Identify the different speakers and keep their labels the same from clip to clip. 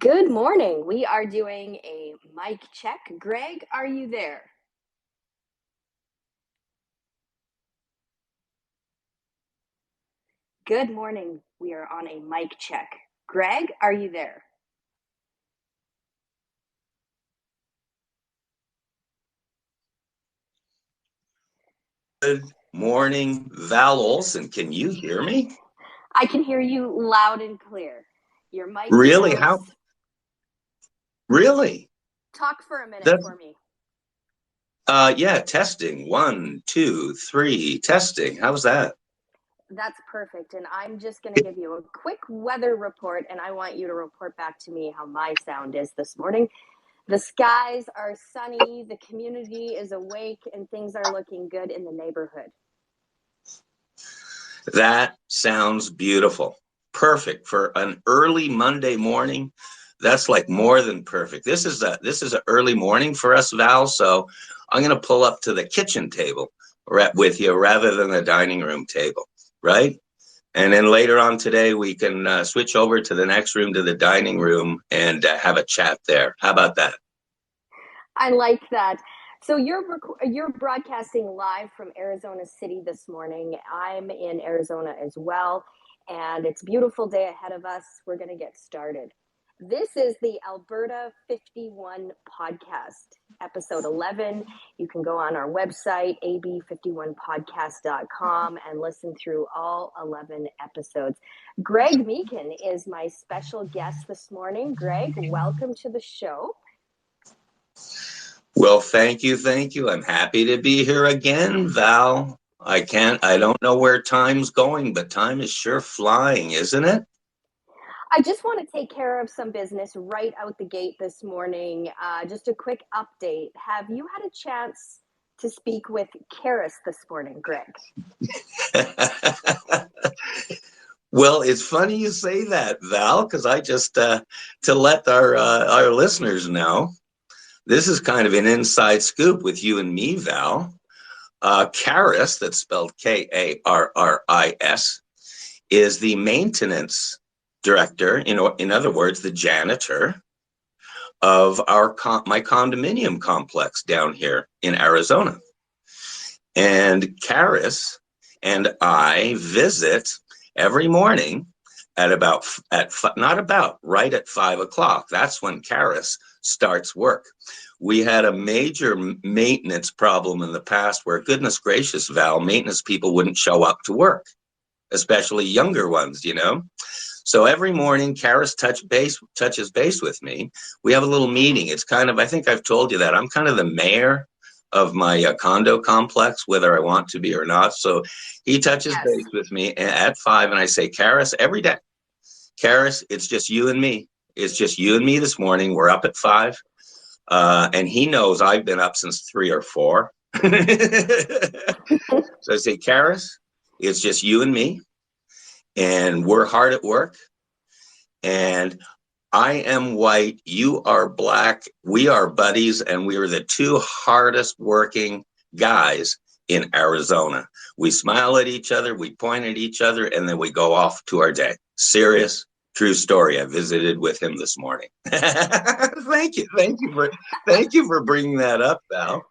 Speaker 1: Good morning. We are doing a mic check. Greg, are you there? Good morning. We are on a mic check. Greg, are you there?
Speaker 2: Good morning, Val Olson. Can you hear me?
Speaker 1: I can hear you loud and clear. Your mic
Speaker 2: Really?
Speaker 1: sounds.
Speaker 2: How? Really?
Speaker 1: Talk for a minute
Speaker 2: That's
Speaker 1: for me.
Speaker 2: yeah, testing. One, two, three, testing. How's that?
Speaker 1: That's perfect. And I'm just going to give you a quick weather report, and I want you to report back to me how my sound is this morning. The skies are sunny, the community is awake, and things are looking good in the neighborhood.
Speaker 2: That sounds beautiful. Perfect for an early Monday morning. That's like more than perfect. This is an early morning for us, Val. So I'm gonna pull up to the kitchen table with you rather than the dining room table, right? And then later on today, we can switch over to the next room, to the dining room, and have a chat there. How about that?
Speaker 1: I like that. So you're broadcasting live from Arizona City this morning. I'm in Arizona as well, and it's a beautiful day ahead of us. We're going to get started. This is the Alberta 51 podcast, episode 11. You can go on our website, ab51podcast.com, and listen through all 11 episodes. Greg Meakin is my special guest this morning. Greg, welcome to the show.
Speaker 2: Well, thank you, thank you. I'm happy to be here again, Val. I don't know where time's going, but time is sure flying, isn't it?
Speaker 1: I just want to take care of some business right out the gate this morning. Just a quick update. Have you had a chance to speak with Karis this morning, Greg?
Speaker 2: Well, it's funny you say that, Val, because I just to let our listeners know, this is kind of an inside scoop with you and me, Val. Karis, that's spelled Karris, is the maintenance director, in other words, the janitor of my condominium complex down here in Arizona. And Karis and I visit every morning right at 5 o'clock. That's when Karis starts work. We had a major maintenance problem in the past where, goodness gracious, Val, maintenance people wouldn't show up to work, especially younger ones. So every morning, Karis touches base with me. We have a little meeting. It's kind of, I think I've told you that I'm kind of the mayor of my condo complex, whether I want to be or not. So he touches
Speaker 1: Yes.
Speaker 2: base with me at 5, and I say, Karis, every day, Karis, it's just you and me. It's just you and me this morning. We're up at 5. And he knows I've been up since 3 or 4. So I say, Karis, it's just you and me, and we're hard at work. And I am white, you are black, we are buddies, and we are the two hardest working guys in Arizona. We smile at each other, we point at each other, and then we go off to our day. Serious, true story. I visited with him this morning. Thank you for bringing that up, Val.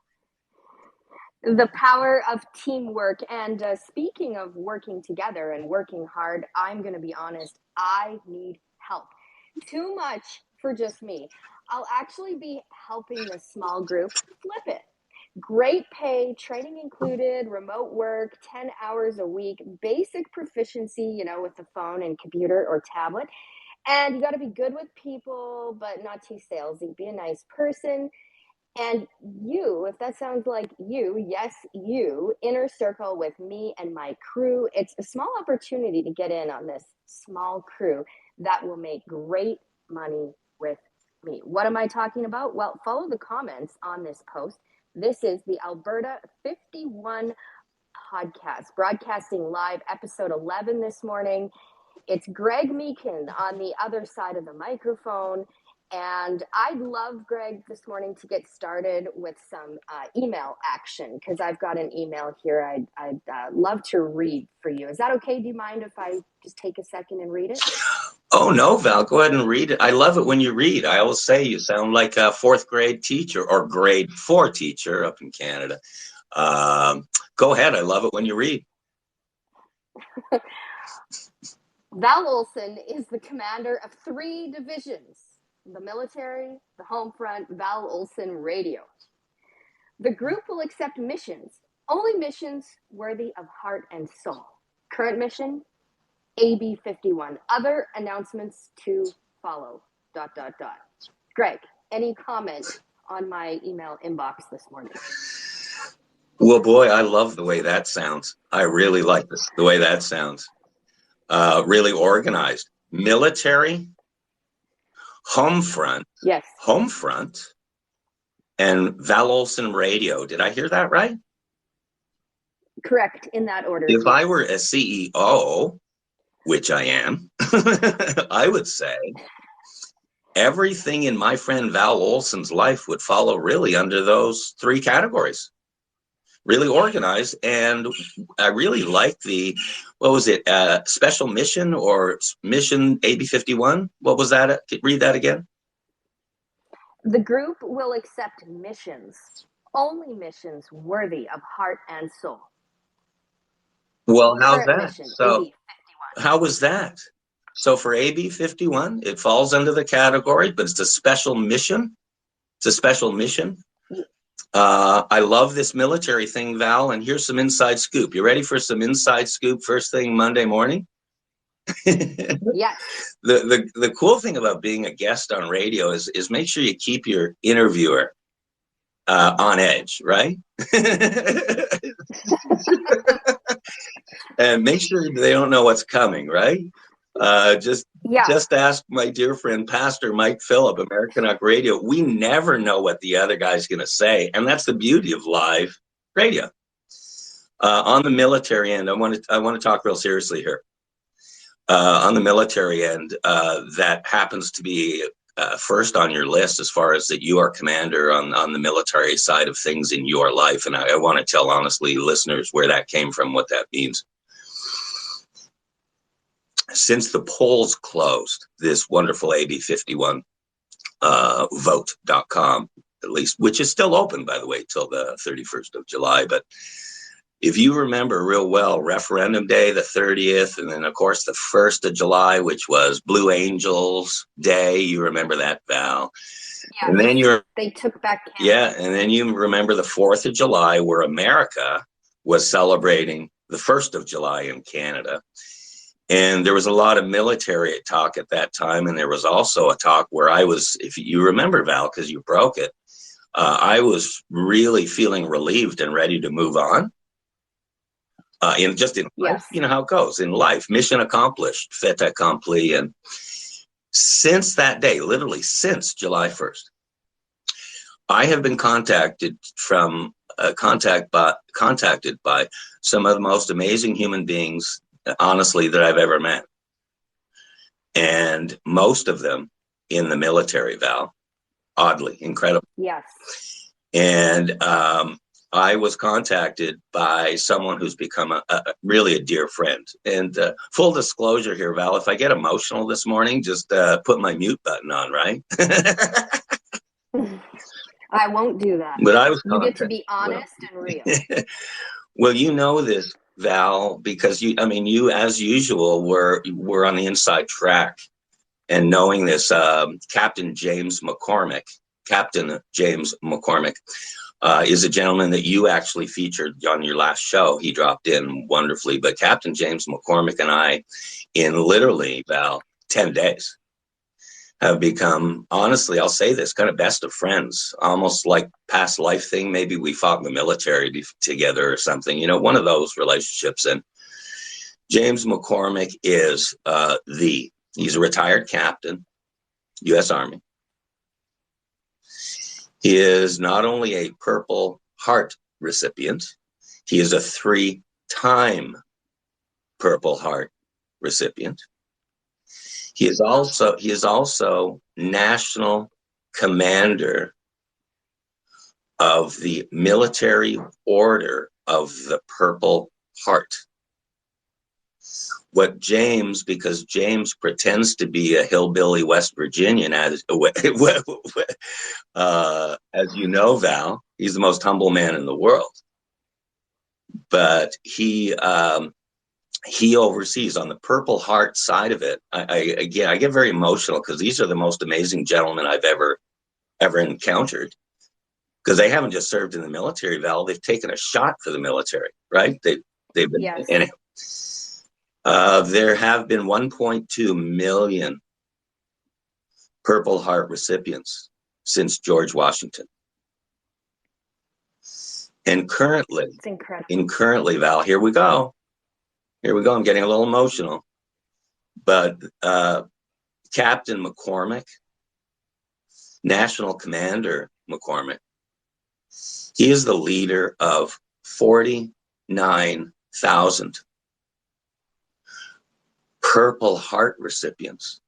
Speaker 1: The power of teamwork. And speaking of working together and working hard, I'm going to be honest, I need help. Too much for just me. I'll actually be helping this small group flip it. Great pay, training included, remote work, 10 hours a week, basic proficiency, with the phone and computer or tablet. And you got to be good with people, but not too salesy. Be a nice person. And you, if that sounds like you, yes, you, inner circle with me and my crew. It's a small opportunity to get in on this small crew that will make great money with me. What am I talking about? Well, follow the comments on this post. This is the Alberta 51 podcast, broadcasting live episode 11 this morning. It's Greg Meakin on the other side of the microphone. And I'd love, Greg, this morning to get started with some email action, because I've got an email here I'd love to read for you. Is that okay? Do you mind if I just take a second and read it?
Speaker 2: Oh, no, Val, go ahead and read it. I love it when you read. I always say you sound like a fourth grade teacher or grade 4 teacher up in Canada. Go ahead. I love it when you read.
Speaker 1: Val Olson is the commander of 3 divisions: the military, the home front, Val Olson radio. The group will accept missions, only missions worthy of heart and soul. Current mission, AB 51. Other announcements to follow. ... Greg, any comment on my email inbox this morning?
Speaker 2: Well, boy, I love the way that sounds. I really like this, the way that sounds. Really organized. Military, home front,
Speaker 1: Yes.
Speaker 2: home front, and Val Olson radio. Did I hear that right?
Speaker 1: Correct, in that order.
Speaker 2: If
Speaker 1: yes.
Speaker 2: I were a CEO, which I am, I would say everything in my friend Val Olson's life would follow really under those 3 categories. Really organized, and I really like the, what was it, special mission or mission AB 51? What was that? Read that again.
Speaker 1: The group will accept missions, only missions worthy of heart and soul.
Speaker 2: Well, how's
Speaker 1: Current
Speaker 2: that?
Speaker 1: mission,
Speaker 2: So,
Speaker 1: AB 51.
Speaker 2: how was that? So for AB 51, it falls under the category, but it's a special mission. It's a special mission. I love this military thing, Val, and here's some inside scoop. You ready for some inside scoop first thing Monday morning?
Speaker 1: Yes.
Speaker 2: The cool thing about being a guest on radio is make sure you keep your interviewer on edge, right? And make sure they don't know what's coming, right? Just ask my dear friend Pastor Mike Phillip, American Rock Radio. We never know what the other guy's going to say, and that's the beauty of live radio. On the military end, I want to talk real seriously here. On the military end, that happens to be first on your list as far as that you are commander on the military side of things in your life, and I want to tell honestly listeners where that came from, what that means. Since the polls closed, this wonderful AB 51 vote.com, at least, which is still open, by the way, till the 31st of July. But if you remember real well, referendum day, the 30th, and then, of course, the 1st of July, which was Blue Angels Day. You remember that, Val?
Speaker 1: Yes.
Speaker 2: And then
Speaker 1: they took back Canada.
Speaker 2: Yeah, and then you remember the 4th of July, where America was celebrating the 1st of July in Canada. And there was a lot of military talk at that time. And there was also a talk where I was, if you remember, Val, because you broke it, I was really feeling relieved and ready to move on. In life, you know how it goes in life. Mission accomplished, fait accompli. And since that day, literally since July 1st, I have been contacted by some of the most amazing human beings, honestly, that I've ever met. And most of them in the military, Val. Oddly, incredible.
Speaker 1: Yes.
Speaker 2: And I was contacted by someone who's become really a dear friend. And full disclosure here, Val, if I get emotional this morning, just put my mute button on, right?
Speaker 1: I won't do that.
Speaker 2: But I was
Speaker 1: you get to be honest and real.
Speaker 2: Well, you know this, Val, because you, as usual, were on the inside track, and knowing this, Captain James McCormick is a gentleman that you actually featured on your last show. He dropped in wonderfully, but Captain James McCormick and I, in literally, Val, 10 days, have become, honestly, I'll say this, kind of best of friends, almost like past life thing. Maybe we fought in the military together or something, one of those relationships. And James McCormick is he's a retired captain, U.S. Army. He is not only a Purple Heart recipient, he is a 3-time Purple Heart recipient. He is also national commander of the Military Order of the Purple Heart. What James, because James pretends to be a hillbilly West Virginian, as you know, Val, he's the most humble man in the world. But he oversees on the Purple Heart side of it. I get very emotional because these are the most amazing gentlemen I've ever encountered. Because they haven't just served in the military, Val. They've taken a shot for the military, right? They've been
Speaker 1: Yes.
Speaker 2: anyhow. There have been 1.2 million Purple Heart recipients since George Washington. And currently, Val, here we go. I'm getting a little emotional. But Captain McCormick, National Commander McCormick, he is the leader of 49,000 Purple Heart recipients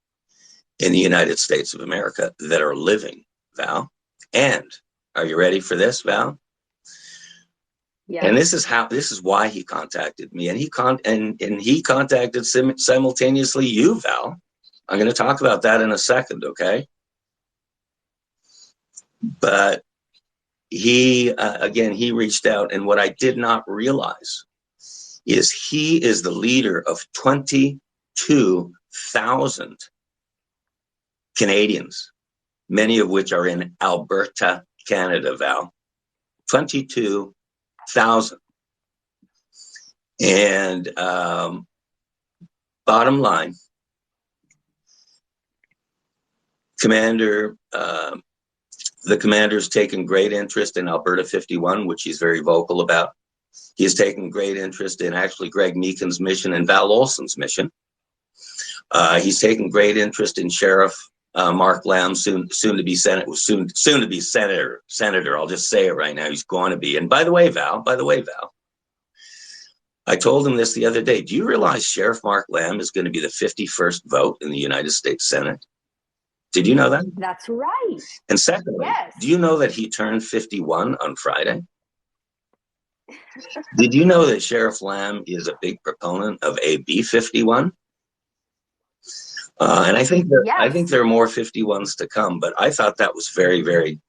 Speaker 2: in the United States of America that are living, Val. And are you ready for this, Val?
Speaker 1: Yes.
Speaker 2: And this is why he contacted me, and he contacted simultaneously you, Val. I'm going to talk about that in a second, okay? But he reached out, and what I did not realize is he is the leader of 22,000 Canadians, many of which are in Alberta, Canada, Val. 22,000. And bottom line, the commander's taken great interest in Alberta 51, which he's very vocal about. He's taken great interest in actually Greg Meakin's mission and Val Olson's mission. He's taken great interest in Sheriff Mark Lamb, soon to be senator. I'll just say it right now. He's going to be. And by the way, Val, I told him this the other day. Do you realize Sheriff Mark Lamb is going to be the 51st vote in the United States Senate? Did you know that?
Speaker 1: That's right.
Speaker 2: And secondly, yes. Do you know that he turned 51 on Friday? Did you know that Sheriff Lamb is a big proponent of AB 51? And I think there are more 51s to come, but I thought that was very, very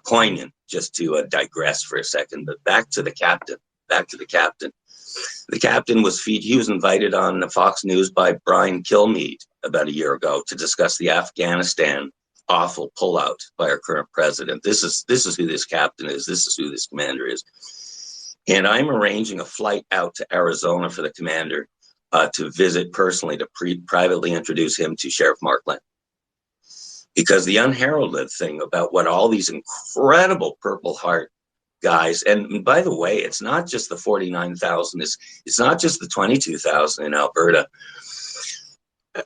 Speaker 2: poignant, just to digress for a second. But back to the captain. The captain was invited on Fox News by Brian Kilmeade about a year ago to discuss the Afghanistan awful pullout by our current president. This is who this captain is. This is who this commander is. And I'm arranging a flight out to Arizona for the commander to visit personally, to privately introduce him to Sheriff Mark Lamb. Because the unheralded thing about what all these incredible Purple Heart guys, and by the way, it's not just the 49,000, it's not just the 22,000 in Alberta.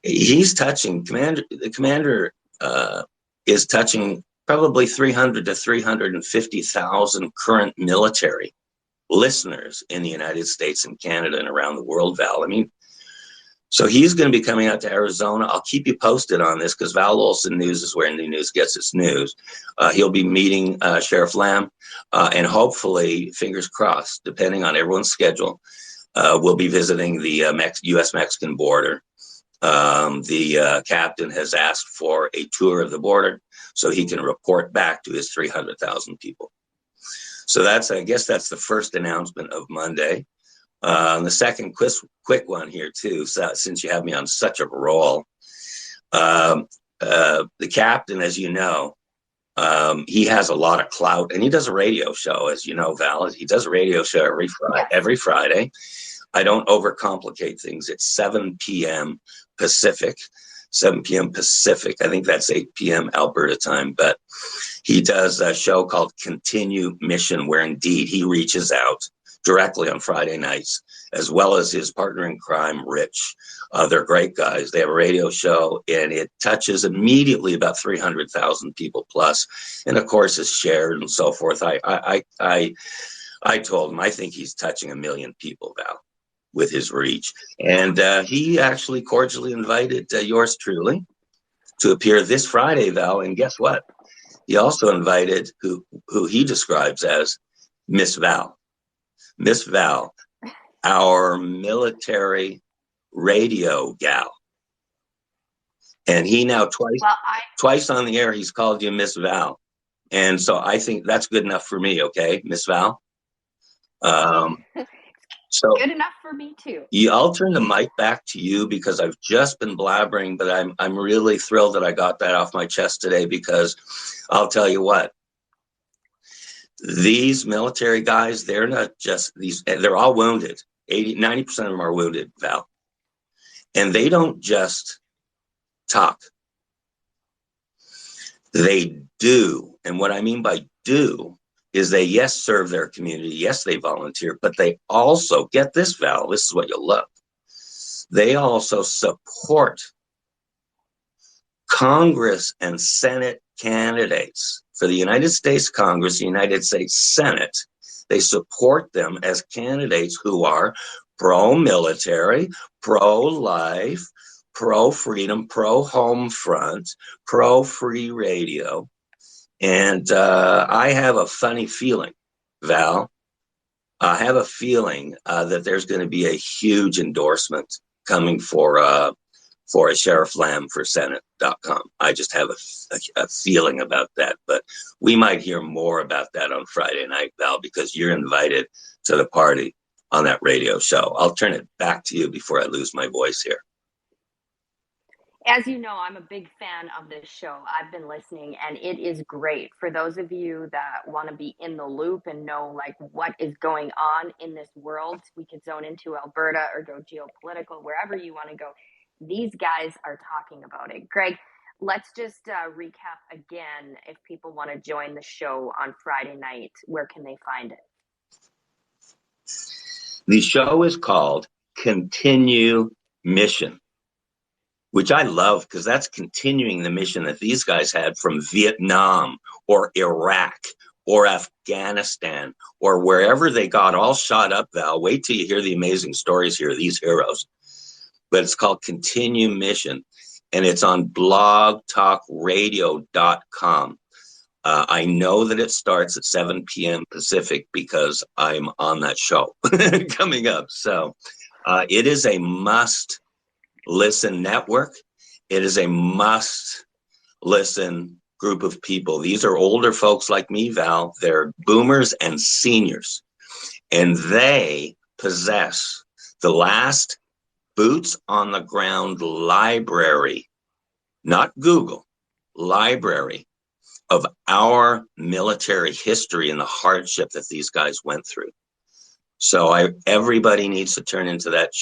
Speaker 2: He's touching, the commander is touching probably 300 to 350,000 current military listeners in the United States and Canada and around the world, Val. I mean, so he's going to be coming out to Arizona. I'll keep you posted on this because Val Olson News is where New News gets its news. He'll be meeting Sheriff Lamb, and hopefully, fingers crossed, depending on everyone's schedule, we'll be visiting the U.S.-Mexican border. The captain has asked for a tour of the border so he can report back to his 300,000 people. So I guess that's the first announcement of Monday. The second quick one here too, since you have me on such a roll. The captain, as you know, he has a lot of clout, and he does a radio show, as you know, Val. He does a radio show every Friday. I don't overcomplicate things. It's 7 p.m. Pacific. 7 p.m. Pacific. I think that's 8 p.m. Alberta time. But he does a show called Continue Mission, where indeed he reaches out directly on Friday nights, as well as his partner in crime, Rich. They're great guys. They have a radio show, and it touches immediately about 300,000 people plus, and of course is shared and so forth. I told him I think he's touching 1 million people, Val, with his reach, and he actually cordially invited yours truly to appear this Friday, Val. And guess what? He also invited who he describes as Miss Val. Miss Val, our military radio gal. And he now
Speaker 1: Well,
Speaker 2: twice on the air, he's called you Miss Val. And so I think that's good enough for me. Okay, Miss Val. So
Speaker 1: good enough for me too.
Speaker 2: I'll turn the mic back to you because I've just been blabbering, but I'm really thrilled that I got that off my chest today, because I'll tell you what, these military guys, they're not just these, they're all wounded. 90% of them are wounded, Val. And they don't just talk. They do. And what I mean by do is they, yes, serve their community. Yes, they volunteer, but they also, get this, Val, this is what you'll love. They also support Congress and Senate candidates for the United States Congress, the United States Senate. They support them as candidates who are pro-military, pro-life, pro-freedom, pro-home front, pro-free radio. And I have a funny feeling, Val, I have a feeling that there's going to be a huge endorsement coming for a Sheriff Lamb for Senate.com. I just have a feeling about that. But we might hear more about that on Friday night, Val, because you're invited to the party on that radio show. I'll turn it back to you before I lose my voice here.
Speaker 1: As you know, I'm a big fan of this show. I've been listening, and it is great. For those of you that want to be in the loop and know like what is going on in this world, we could zone into Alberta or go geopolitical, wherever you want to go. These guys are talking about it. Greg, let's just recap again. If people want to join the show on Friday night, where can they find it?
Speaker 2: The show is called Continue Mission, which I love because that's continuing the mission that these guys had from Vietnam or Iraq or Afghanistan or wherever they got all shot up, Val. Wait till you hear the amazing stories here of these heroes. But it's called Continue Mission, and it's on blogtalkradio.com. I know that it starts at 7 p.m. Pacific because I'm on that show coming up. So it is a must listen network. It is a must listen group of people. These are older folks like me, Val. They're boomers and seniors, and they possess the last boots on the ground library, not Google, library of our military history and the hardship that these guys went through. So everybody needs to tune into that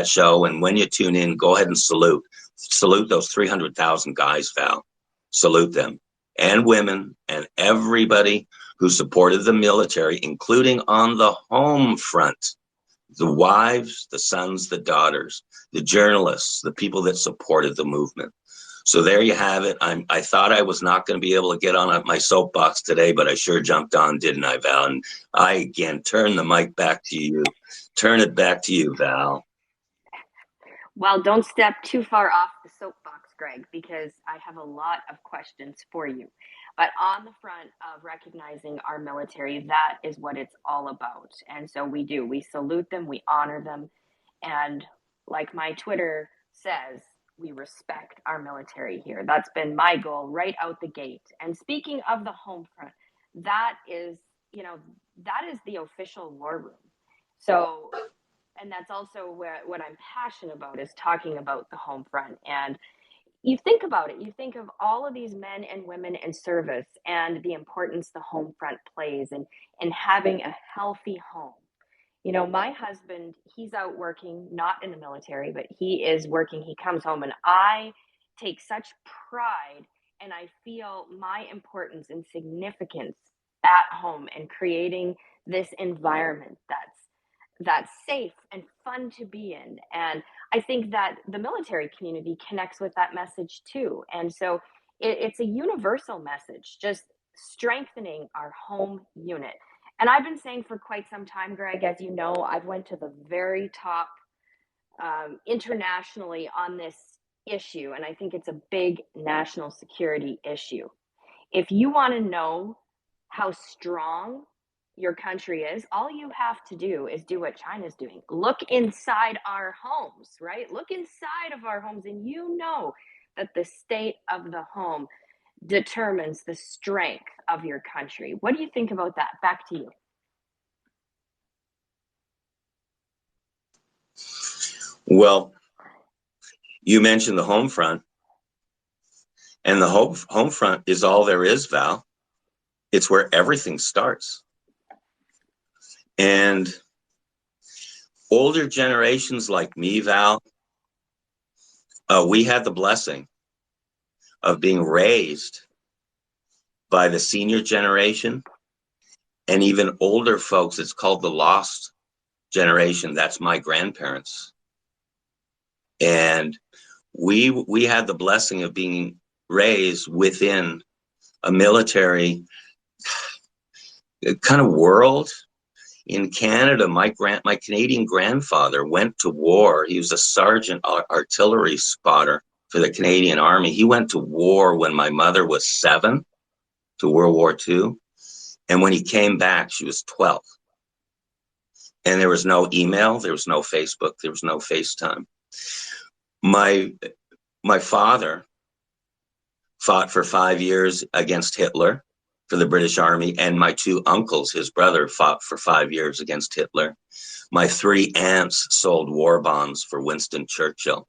Speaker 2: show. And when you tune in, go ahead and salute those 300,000 guys, Val. Salute them, and women, and everybody who supported the military, including on the home front, the wives, the sons, the daughters, the journalists, the people that supported the movement. So there you have it. I thought I was not going to be able to get on my soapbox today, but I sure jumped on, didn't I, Val? And I, again, turn the mic back to you. Turn it back to you, Val.
Speaker 1: Well, don't step too far off the soapbox, Greg, because I have a lot of questions for you. But on the front of recognizing our military, that is what it's all about. And so we do. We salute them, we honor them. And like my Twitter says, we respect our military here. That's been my goal right out the gate. And speaking of the home front, that is the official war room. So, and that's also what I'm passionate about, is talking about the home front. And you think about it, you think of all of these men and women in service and the importance the home front plays and having a healthy home. You know, my husband, he's out working, not in the military, but he is working. He comes home, and I take such pride, and I feel my importance and significance at home and creating this environment that's safe and fun to be in. And I think that the military community connects with that message too. And so it's a universal message, just strengthening our home unit. And I've been saying for quite some time, Greg, as you know, I've went to the very top internationally on this issue, and I think it's a big national security issue. If you want to know how strong your country is, all you have to do is do what China's doing. Look inside our homes, right? Look inside of our homes, and you know that the state of the home determines the strength of your country. What do you think about that? Back to you.
Speaker 2: Well, you mentioned the home front, and the home front is all there is, Val. It's where everything starts. And older generations like me, Val, we had the blessing of being raised by the senior generation and even older folks. It's called the lost generation. That's my grandparents. And we had the blessing of being raised within a military kind of world. In Canada, my Canadian grandfather went to war. He was a sergeant artillery spotter for the Canadian Army. He went to war when my mother was 7, to World War II. And when he came back, she was 12. And there was no email, there was no Facebook, there was no FaceTime. My father fought for 5 years against Hitler for the British Army, and my 2 uncles, his brother, fought for 5 years against Hitler. My 3 aunts sold war bonds for Winston Churchill.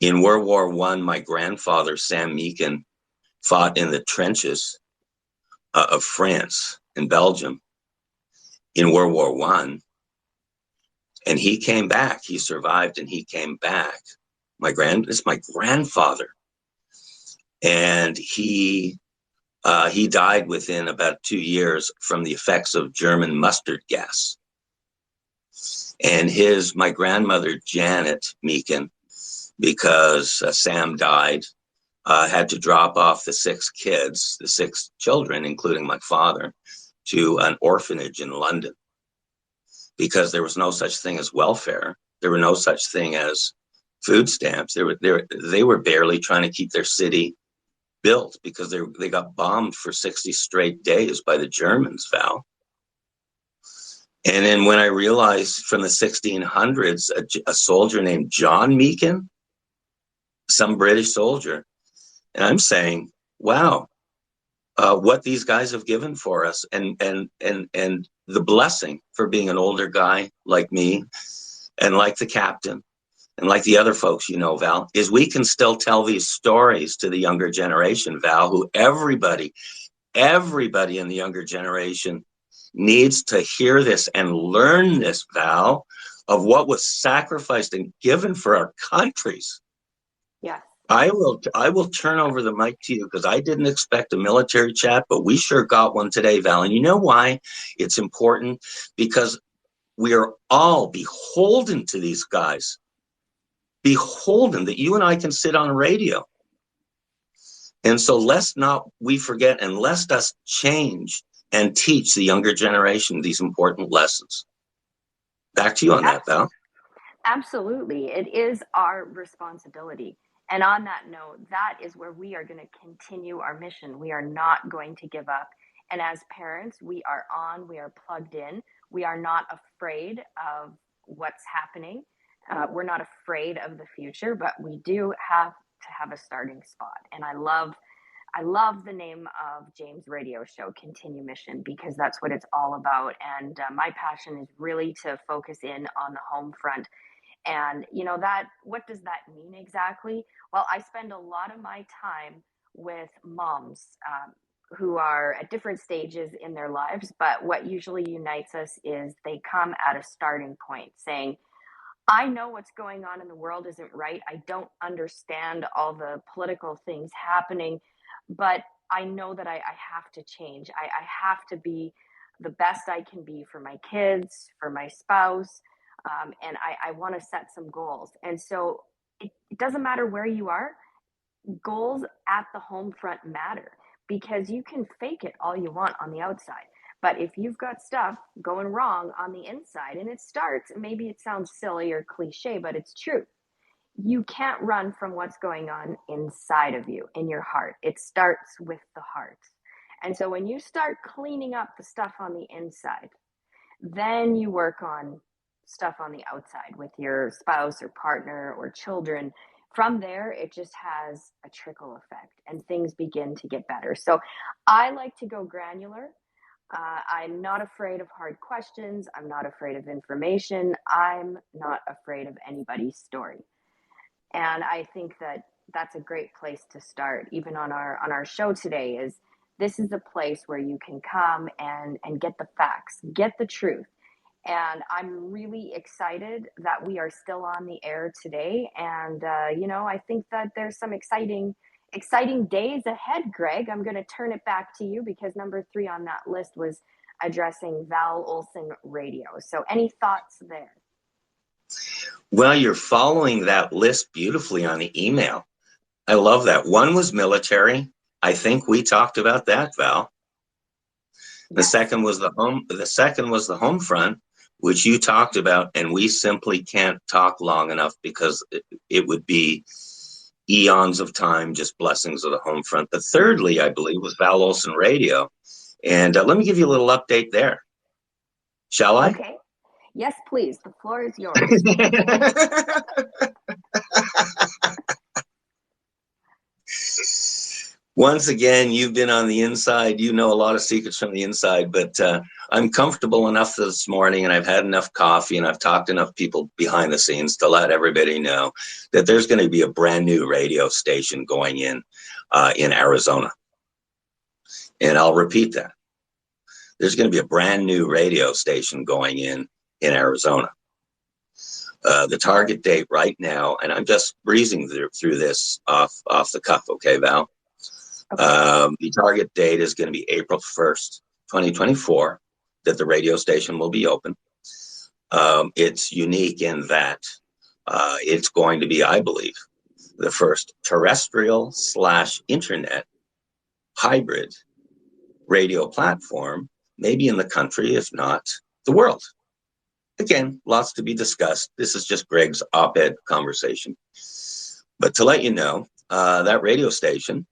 Speaker 2: In World War I, my grandfather, Sam Meakin, fought in the trenches of France and Belgium in World War I, and he came back. He survived, and he came back. It's my grandfather, and he died within about 2 years from the effects of German mustard gas. And my grandmother, Janet Meakin, because Sam died, had to drop off the 6 kids, the 6 children, including my father, to an orphanage in London, because there was no such thing as welfare. There were no such thing as food stamps. They were barely trying to keep their city built because they got bombed for 60 straight days by the Germans, Val. And then when I realized from the 1600s, a soldier named John Meakin, some British soldier, and I'm saying, wow, what these guys have given for us, and the blessing for being an older guy like me, and like the captain, and like the other folks, Val, is we can still tell these stories to the younger generation, Val, who everybody in the younger generation needs to hear this and learn this, Val, of what was sacrificed and given for our countries.
Speaker 1: Yeah.
Speaker 2: I will turn over the mic to you, because I didn't expect a military chat, but we sure got one today, Val. And you know why it's important? Because we are all beholden to these guys. Beholden that you and I can sit on radio. And so lest not we forget, and lest us change and teach the younger generation these important lessons. Back to you on that, Val.
Speaker 1: Absolutely. It is our responsibility. And on that note, that is where we are going to continue our mission. We are not going to give up. And as parents, we are plugged in. We are not afraid of what's happening. We're not afraid of the future, but we do have to have a starting spot. And I love the name of James' radio show, Continue Mission, because that's what it's all about. And my passion is really to focus in on the home front. And what does that mean exactly? Well, I spend a lot of my time with moms who are at different stages in their lives, but what usually unites us is they come at a starting point saying, I know what's going on in the world isn't right. I don't understand all the political things happening, but I know that I have to change. I have to be the best I can be for my kids, for my spouse, and I want to set some goals. And so it doesn't matter where you are, goals at the home front matter, because you can fake it all you want on the outside. But if you've got stuff going wrong on the inside, and maybe it sounds silly or cliche, but it's true. You can't run from what's going on inside of you, in your heart. It starts with the heart. And so when you start cleaning up the stuff on the inside, then you work on stuff on the outside with your spouse or partner or children. From there, it just has a trickle effect and things begin to get better. So I like to go granular. I'm not afraid of hard questions. I'm not afraid of information. I'm not afraid of anybody's story. And I think that that's a great place to start, even on our show today. Is this is a place where you can come and get the facts, get the truth. And I'm really excited that we are still on the air today. And I think that there's some exciting days ahead, Greg. I'm going to turn it back to you because number 3 on that list was addressing Val Olson Radio. So any thoughts there?
Speaker 2: Well, you're following that list beautifully on the email. I love that. One was military. I think we talked about that, Val. The
Speaker 1: Yes.
Speaker 2: second was the home front, which you talked about, and we simply can't talk long enough because it would be eons of time, just blessings of the home front. But thirdly, I believe, was Val Olson Radio. And let me give you a little update there. Shall I?
Speaker 1: Okay. Yes, please. The floor is yours.
Speaker 2: Once again, you've been on the inside. You know a lot of secrets from the inside, but I'm comfortable enough this morning, and I've had enough coffee, and I've talked to enough people behind the scenes to let everybody know that there's going to be a brand new radio station going in Arizona. And I'll repeat that. There's going to be a brand new radio station going in Arizona. The target date right now, and I'm just breezing through this off the cuff, okay, Val? Okay. The target date is going to be April 1st, 2024, that the radio station will be open. It's unique in that it's going to be, I believe, the first terrestrial/internet hybrid radio platform, maybe in the country, if not the world. Again, lots to be discussed. This is just Greg's op-ed conversation. But to let you know, that radio station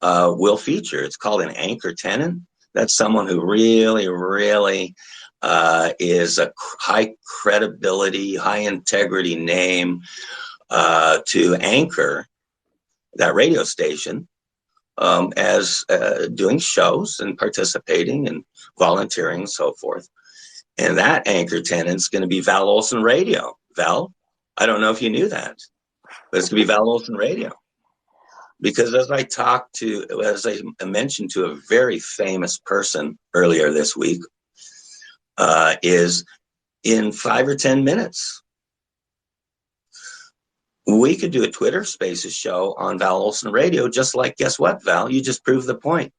Speaker 2: will feature, it's called an anchor tenant. That's someone who really, really is a high credibility, high integrity name to anchor that radio station as doing shows and participating and volunteering and so forth. And that anchor tenant's going to be Val Olson Radio. Val, I don't know if you knew that, but it's going to be Val Olson Radio. Because as I mentioned to a very famous person earlier this week, is in 5 or 10 minutes, we could do a Twitter Spaces show on Val Olson Radio, just like, guess what, Val? You just proved the point.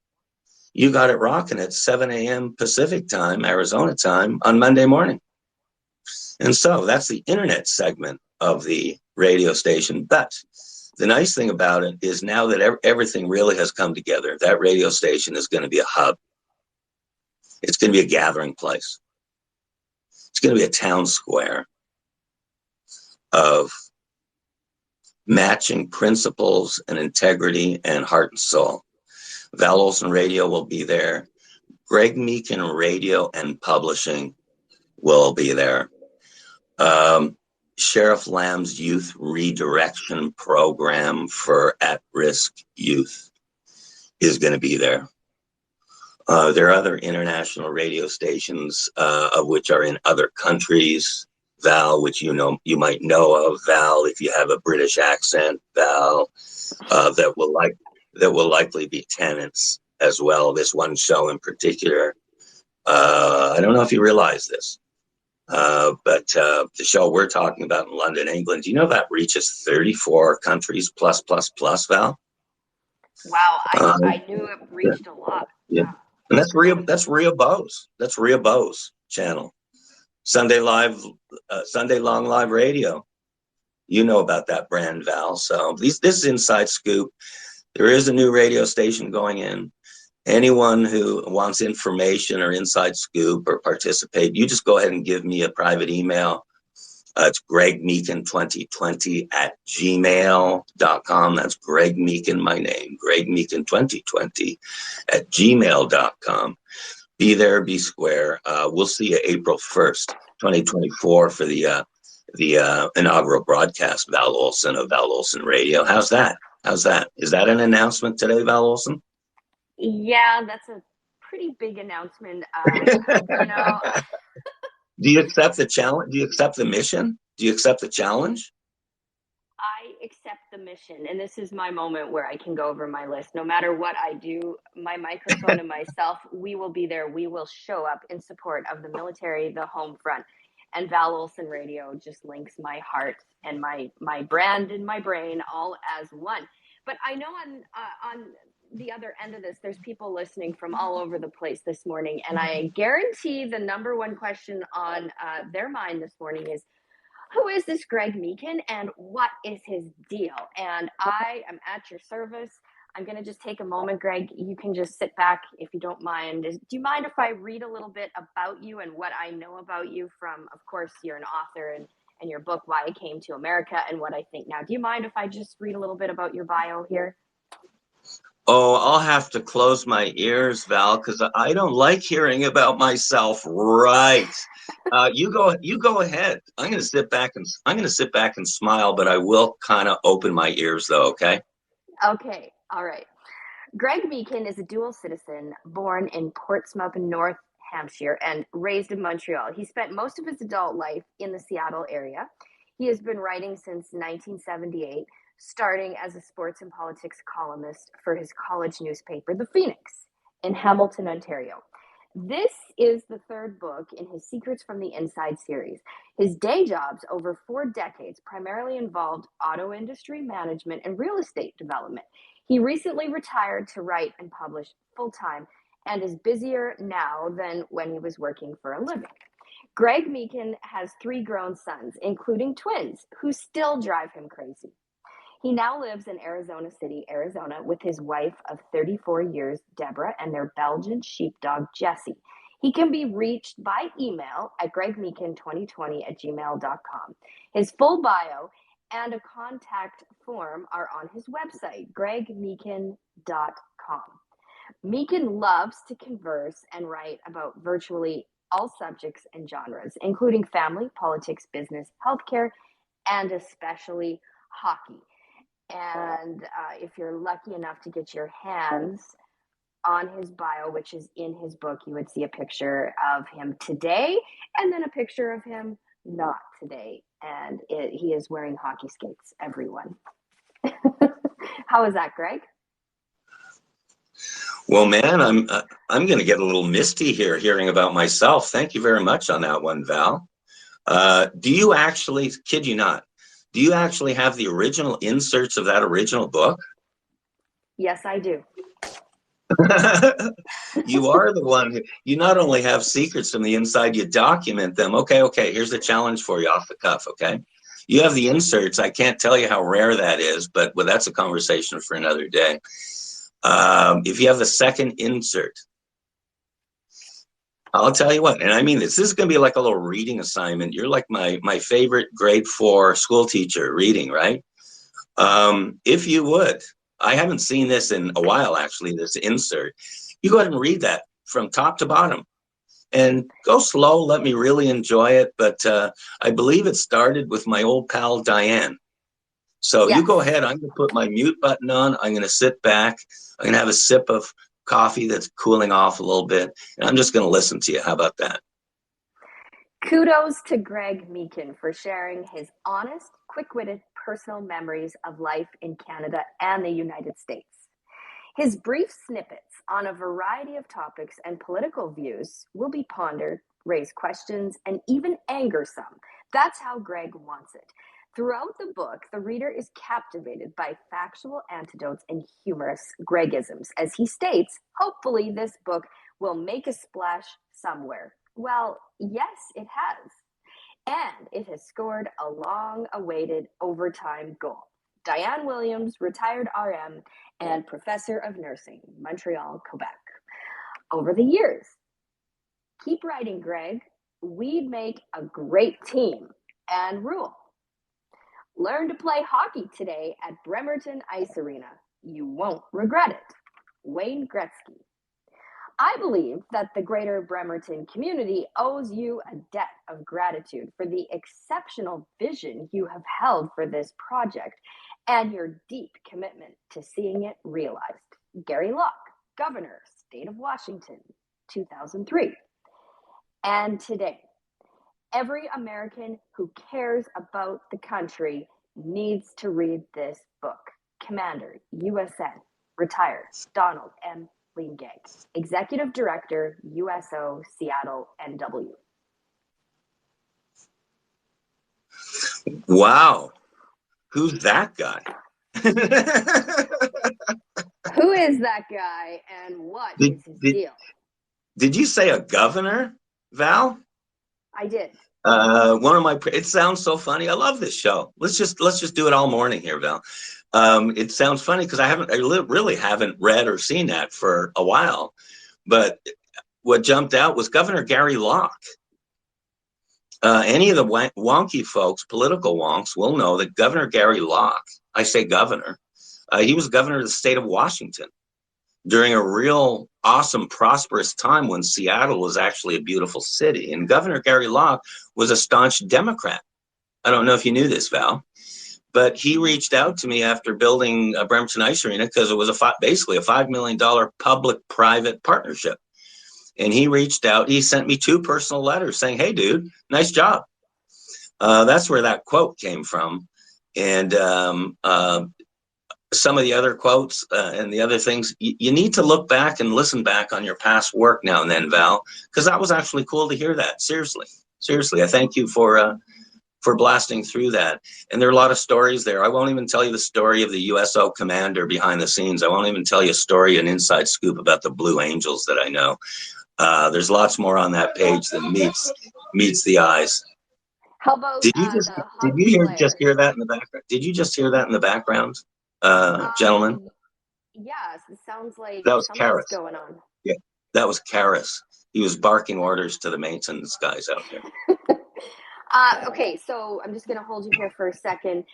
Speaker 2: You got it rocking at 7 a.m. Pacific time, Arizona time, on Monday morning. And so that's the internet segment of the radio station. But the nice thing about it is now that everything really has come together, that radio station is going to be a hub. It's going to be a gathering place. It's going to be a town square of matching principles and integrity and heart and soul. Val Olson Radio will be there. Greg Meakin Radio and Publishing will be there. Sheriff Lamb's Youth Redirection Program for at-risk youth is going to be there. There are other international radio stations, of which are in other countries. Val, which you might know of, Val, if you have a British accent, Val, that will likely be tenants as well. This one show in particular, I don't know if you realize this, but the show we're talking about in London, England, do you know that reaches 34 countries plus, Val?
Speaker 1: Wow, I knew it reached a lot.
Speaker 2: Yeah. And that's Rhea Bose. That's Rhea Bose channel. Sunday Long Live Radio. You know about that brand, Val. So this is inside scoop. There is a new radio station going in. Anyone who wants information or inside scoop or participate, you just go ahead and give me a private email. It's Greg Meakin 2020 at gmail.com. That's Greg Meakin, my name, Greg Meakin 2020 at gmail.com. Be there, be square. We'll see you April 1st, 2024 for the inaugural broadcast, Val Olson of Val Olson Radio. How's that? How's that? Is that an announcement today, Val Olson?
Speaker 1: Yeah, that's a pretty big announcement.
Speaker 2: Do you accept the challenge? Do you accept the mission? Do you accept the challenge?
Speaker 1: I accept the mission, and this is my moment where I can go over my list. No matter what I do, my microphone and myself, we will be there. We will show up in support of the military, the home front, and Val Olson Radio just links my heart and my brand and my brain all as one. But I know on the other end of this, there's people listening from all over the place this morning, and I guarantee the number one question on their mind this morning is, who is this Greg Meakin and what is his deal? And I am at your service. I'm going to just take a moment, Greg. You can just sit back if you don't mind. Do you mind if I read a little bit about you and what I know about you from, of course, you're an author and your book, Why I Came to America and What I Think Now. Do you mind if I just read a little bit about your bio here?
Speaker 2: Oh, I'll have to close my ears, Val, because I don't like hearing about myself. Right. You go ahead. I'm going to sit back and smile, but I will kind of open my ears though. Okay.
Speaker 1: Okay. All right. Greg Meakin is a dual citizen born in Portsmouth, North Hampshire, and raised in Montreal. He spent most of his adult life in the Seattle area. He has been writing since 1978, starting as a sports and politics columnist for his college newspaper, The Phoenix, in Hamilton, Ontario. This is the third book in his Secrets from the Inside series. His day jobs over 4 decades primarily involved auto industry management and real estate development. He recently retired to write and publish full-time and is busier now than when he was working for a living. Greg Meakin has 3 grown sons, including twins, who still drive him crazy. He now lives in Arizona City, Arizona, with his wife of 34 years, Deborah, and their Belgian sheepdog, Jessie. He can be reached by email at gregmeakin2020 at gmail.com. His full bio and a contact form are on his website, gregmeakin.com. Meakin loves to converse and write about virtually all subjects and genres, including family, politics, business, healthcare, and especially hockey. And if you're lucky enough to get your hands on his bio, which is in his book, you would see a picture of him today and then a picture of him not today. And he is wearing hockey skates, everyone. How is that, Greg?
Speaker 2: Well, man, I'm going to get a little misty here hearing about myself. Thank you very much on that one, Val. Do you actually, kid you not, do you actually have the original inserts of that original book?
Speaker 1: Yes, I do.
Speaker 2: You are the one who, you not only have secrets from the inside, you document them. Okay, here's the challenge for you off the cuff, okay? You have the inserts. I can't tell you how rare that is, but well, that's a conversation for another day. If you have the second insert, I'll tell you what, and I mean this is going to be like a little reading assignment. You're like my favorite grade 4 school teacher reading, right? If you would, I haven't seen this in a while, actually, this insert. You go ahead and read that from top to bottom and go slow. Let me really enjoy it. But I believe it started with my old pal, Diane. So
Speaker 1: Yes.
Speaker 2: You go ahead. I'm going to put my mute button on. I'm going to sit back. I'm going to have a sip of coffee that's cooling off a little bit. And I'm just going to listen to you. How about that?
Speaker 1: Kudos to Greg Meakin for sharing his honest, quick-witted personal memories of life in Canada and the United States. His brief snippets on a variety of topics and political views will be pondered, raise questions, and even anger some. That's how Greg wants it. Throughout the book, the reader is captivated by factual anecdotes and humorous Gregisms. As he states, hopefully this book will make a splash somewhere. Well, yes, it has. And it has scored a long-awaited overtime goal. Diane Williams, retired RM and professor of nursing, Montreal, Quebec. Over the years, keep writing, Greg. We'd make a great team. and rule. Learn to play hockey today at Bremerton Ice Arena. You won't regret it. Wayne Gretzky. I believe that the greater Bremerton community owes you a debt of gratitude for the exceptional vision you have held for this project and your deep commitment to seeing it realized. Gary Locke, Governor, State of Washington, 2003. And today, every American who cares about the country needs to read this book. Commander, USN, retired, Donald M. Leangag, Executive Director, USO, Seattle, NW.
Speaker 2: Wow. Who's that guy?
Speaker 1: Who is that guy and what is his deal?
Speaker 2: Did you say a governor, Val?
Speaker 1: I did.
Speaker 2: It sounds so funny. I love this show. Let's just do it all morning here, Val. It sounds funny because I really haven't read or seen that for a while. But what jumped out was Governor Gary Locke. Any of the wonky folks, political wonks, will know that Governor Gary Locke, I say governor, he was governor of the state of Washington during a real awesome, prosperous time when Seattle was actually a beautiful city. And Governor Gary Locke was a staunch Democrat. I don't know if you knew this, Val, but he reached out to me after building a Bremerton Ice Arena because it was basically a $5 million public-private partnership. And he reached out. He sent me 2 personal letters saying, "Hey, dude, nice job." That's where that quote came from. And some of the other quotes and the other things, you need to look back and listen back on your past work now and then, Val, because that was actually cool to hear that. Seriously, I thank you for blasting through that. And there are a lot of stories there. I won't even tell you the story of the USO commander behind the scenes. I won't even tell you a story, an inside scoop about the Blue Angels that I know. There's lots more on that page than meets the eyes.
Speaker 1: How about
Speaker 2: Did you just hear that in the background? Did you just hear that in the background, gentlemen?
Speaker 1: Yes, it sounds like
Speaker 2: that was
Speaker 1: something's
Speaker 2: Karis.
Speaker 1: going on.
Speaker 2: Yeah, that was Karis. He was barking orders to the maintenance guys out there.
Speaker 1: Okay, so I'm just going to hold you here for a second.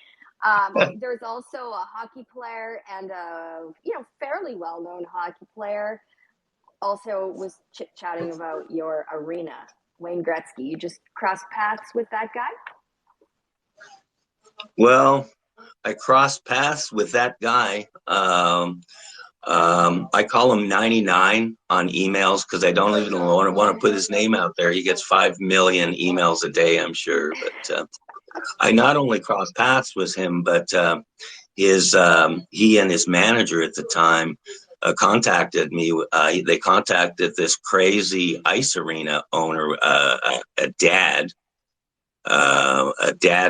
Speaker 1: There's also a hockey player and a fairly well-known hockey player also was chit-chatting about your arena, Wayne Gretzky. You just crossed paths with that guy?
Speaker 2: Well, I crossed paths with that guy. I call him 99 on emails because I don't even want to put his name out there. He gets 5 million emails a day, I'm sure. But I not only crossed paths with him, but he and his manager at the time contacted me. They contacted this crazy ice arena owner, a dad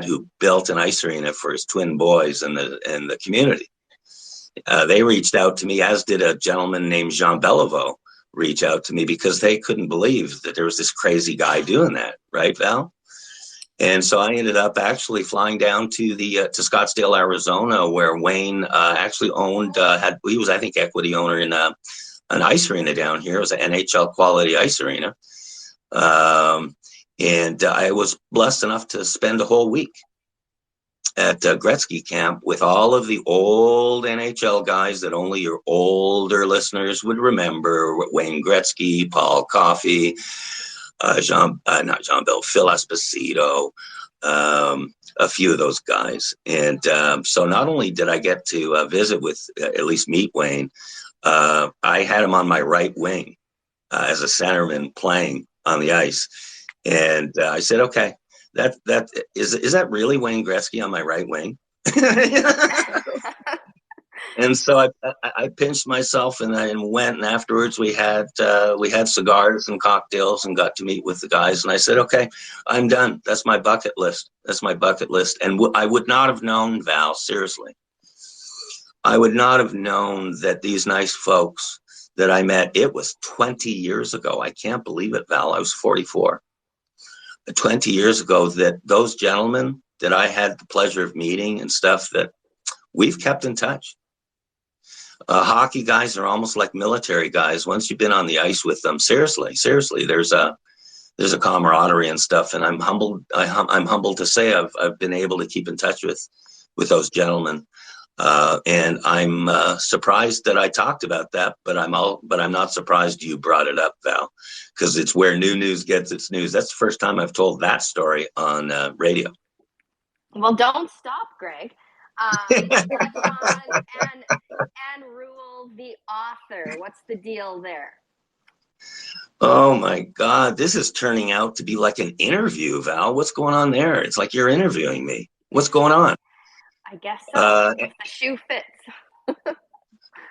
Speaker 2: who built an ice arena for his twin boys in the community. They reached out to me, as did a gentleman named Jean Beliveau reach out to me because they couldn't believe that there was this crazy guy doing that, right, Val? And so I ended up actually flying down to to Scottsdale, Arizona, where Wayne actually owned, he was, I think, equity owner in an ice arena down here. It was an NHL quality ice arena. And I was blessed enough to spend a whole week at Gretzky camp with all of the old NHL guys that only your older listeners would remember: Wayne Gretzky, Paul Coffey, Phil Esposito, a few of those guys. And so not only did I get to visit with, at least meet Wayne, I had him on my right wing as a centerman playing on the ice. And I said, okay, that is that really Wayne Gretzky on my right wing? And so I pinched myself and went, and afterwards we had cigars and cocktails and got to meet with the guys. And I said, okay, I'm done. That's my bucket list. And I would not have known, Val, seriously, I would not have known that these nice folks that I met, it was 20 years ago. I can't believe it, Val. I was 44. 20 years ago, that those gentlemen that I had the pleasure of meeting and stuff, that we've kept in touch. Hockey guys are almost like military guys. Once you've been on the ice with them, seriously, there's there's a camaraderie and stuff. And I'm humbled. I'm humbled to say I've been able to keep in touch with those gentlemen. And I'm surprised that I talked about that, but I'm not surprised you brought it up, Val, because it's where new news gets its news. That's the first time I've told that story on radio.
Speaker 1: Well, don't stop, Greg. Let's touch on Anne Rule, the author. What's the deal there?
Speaker 2: Oh my God, this is turning out to be like an interview, Val. What's going on there? It's like you're interviewing me. What's going on?
Speaker 1: I guess so. If the shoe fits.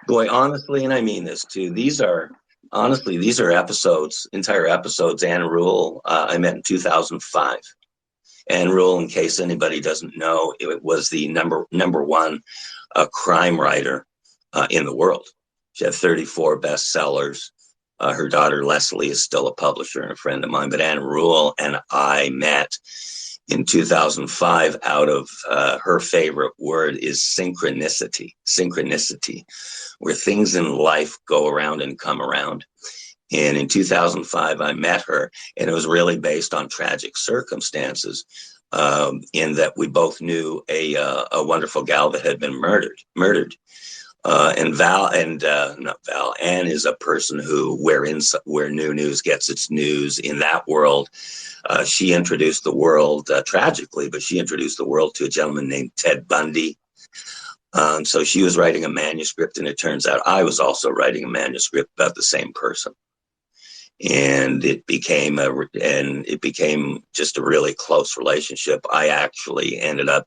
Speaker 2: Boy, honestly, and I mean this too. These are episodes, entire episodes. Anne Rule, I met in 2005. Anne Rule, in case anybody doesn't know, it was the number one crime writer in the world. She had 34 bestsellers. Her daughter Leslie is still a publisher and a friend of mine. But Anne Rule and I met in 2005 out of her favorite word is synchronicity. Synchronicity, where things in life go around and come around. And in 2005, I met her, and it was really based on tragic circumstances. In that we both knew a wonderful gal that had been murdered. And not Val, Anne is a person who, where new news gets its news in that world. She introduced the world tragically, but she introduced the world to a gentleman named Ted Bundy. So she was writing a manuscript, and it turns out I was also writing a manuscript about the same person. And it became just a really close relationship. I actually ended up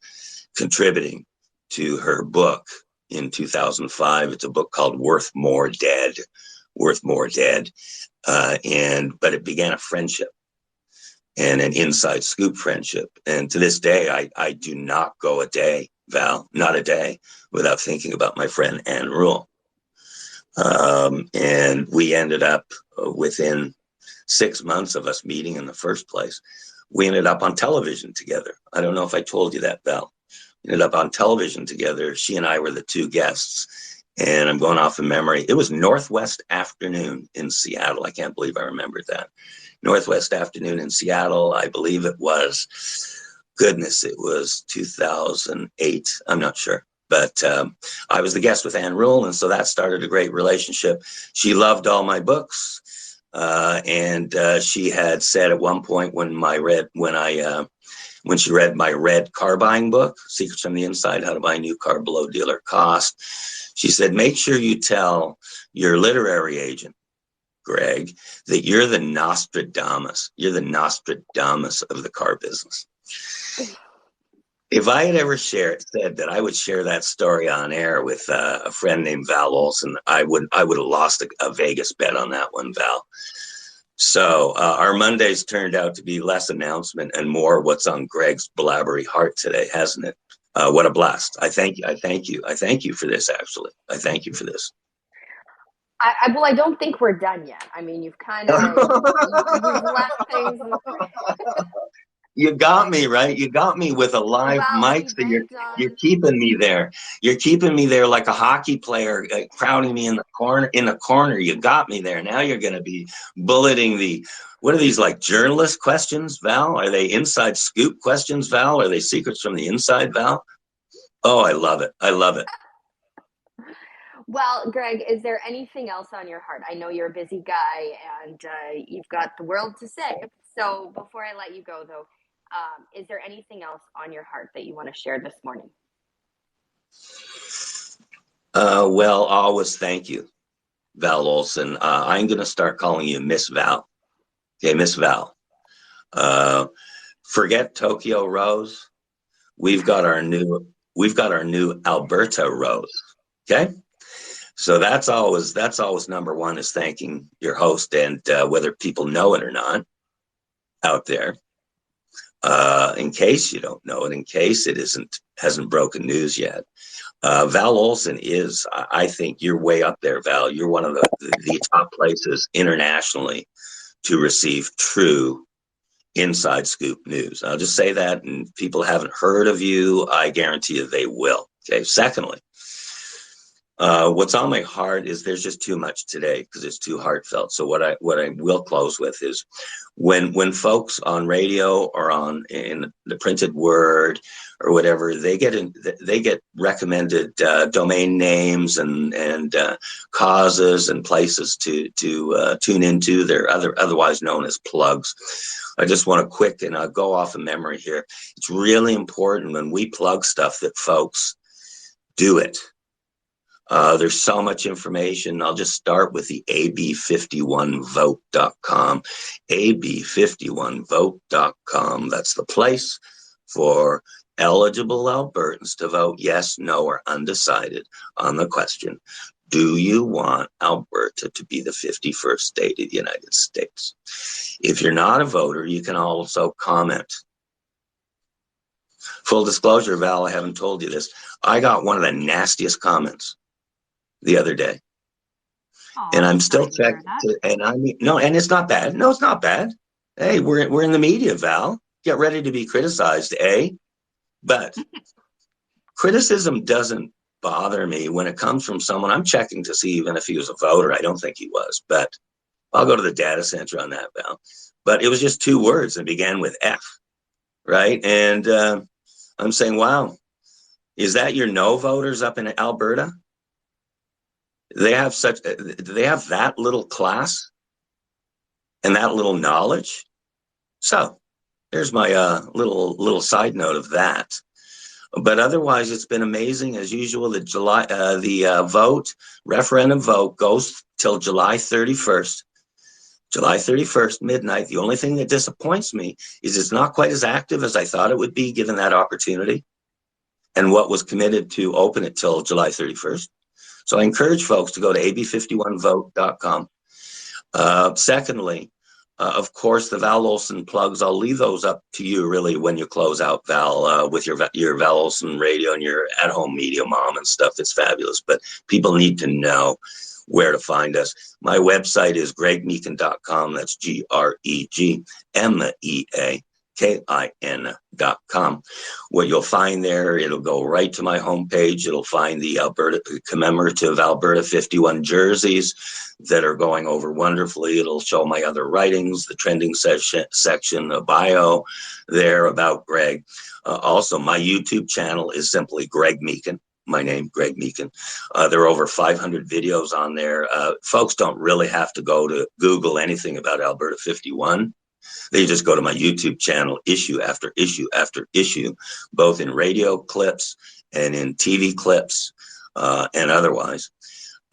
Speaker 2: contributing to her book in 2005. It's a book called Worth More Dead. But it began a friendship and an inside scoop friendship. And to this day, I do not go a day, Val, not a day, without thinking about my friend Anne Rule. And we ended up within 6 months of us meeting in the first place, we ended up on television together. I don't know if I told you that, Val. We ended up on television together. She and I were the two guests. And I'm going off of memory. It was Northwest Afternoon in Seattle. I can't believe I remembered that. Northwest Afternoon in Seattle. I believe it was, it was 2008. I'm not sure. But I was the guest with Anne Rule, and so that started a great relationship. She loved all my books, and she had said at one point when she read my red car buying book, Secrets from the Inside: How to Buy a New Car Below Dealer Cost, she said, make sure you tell your literary agent, Greg, that you're the Nostradamus. You're the Nostradamus of the car business. If I had ever said that I would share that story on air with a friend named Val Olson, I would have lost a Vegas bet on that one, Val. So our Mondays turned out to be less announcement and more what's on Greg's blabbery heart today, hasn't it? What a blast. I thank you. I thank you for this, actually. I thank you for this.
Speaker 1: Well, I don't think we're done yet. I mean, you've kind of you've left things.
Speaker 2: You got me, right? You got me with a live mic. So you're keeping me there. You're keeping me there like a hockey player, crowding me in the corner. You got me there. Now you're going to be bulleting what are these, like journalist questions, Val? Are they inside scoop questions, Val? Are they secrets from the inside, Val? Oh, I love it. I love it.
Speaker 1: Well, Greg, is there anything else on your heart? I know you're a busy guy and you've got the world to say. So before I let you go, though, is there anything else on your heart that you want to share this morning?
Speaker 2: Well, always thank you, Val Olson. I'm going to start calling you Miss Val. Okay, Miss Val. Forget Tokyo Rose. We've got our new Alberta Rose. Okay. So that's always number one, is thanking your host, and whether people know it or not out there. In case you don't know it, in case it hasn't broken news yet, Val Olson is, I think you're way up there, Val. You're one of the top places internationally to receive true inside scoop news. I'll just say that, and people haven't heard of you, I guarantee you they will. Okay. Secondly, What's on my heart is there's just too much today because it's too heartfelt. So what I will close with is when folks on radio or on in the printed word or whatever, they get recommended domain names and causes and places to tune into. They're otherwise known as plugs. I just want to quick, and I'll go off of memory here. It's really important when we plug stuff that folks do it. There's so much information. I'll just start with the ab51vote.com. ab51vote.com. That's the place for eligible Albertans to vote yes, no, or undecided on the question, do you want Alberta to be the 51st state of the United States? If you're not a voter, you can also comment. Full disclosure, Val, I haven't told you this. I got one of the nastiest comments the other day. And I'm still checking. And I mean, no, and it's not bad. No, it's not bad. Hey, we're in the media, Val. Get ready to be criticized, eh? But criticism doesn't bother me when it comes from someone. I'm checking to see even if he was a voter. I don't think he was, but I'll go to the data center on that, Val. But it was just 2 words and began with F, right? And I'm saying, wow, is that your no voters up in Alberta? They have that little class and that little knowledge. So there's my little side note of that. But otherwise, it's been amazing as usual. The referendum vote goes till July 31st. July 31st, midnight. The only thing that disappoints me is it's not quite as active as I thought it would be given that opportunity and what was committed to open it till July 31st. So I encourage folks to go to ab51vote.com. Secondly, of course, the Val Olson plugs, I'll leave those up to you really when you close out, Val, with your Val Olson radio and your at-home media mom and stuff. It's fabulous, but people need to know where to find us. My website is gregmeakin.com. That's GregMeakin.com. What you'll find there, it'll go right to my homepage. It'll find the Alberta commemorative Alberta 51 jerseys that are going over wonderfully. It'll show my other writings, the trending section, a bio there about Greg. Also, my YouTube channel is simply Greg Meakin. My name, Greg Meakin. There are over 500 videos on there. Folks don't really have to go to Google anything about Alberta 51. They just go to my YouTube channel, issue after issue after issue, both in radio clips and in TV clips and otherwise.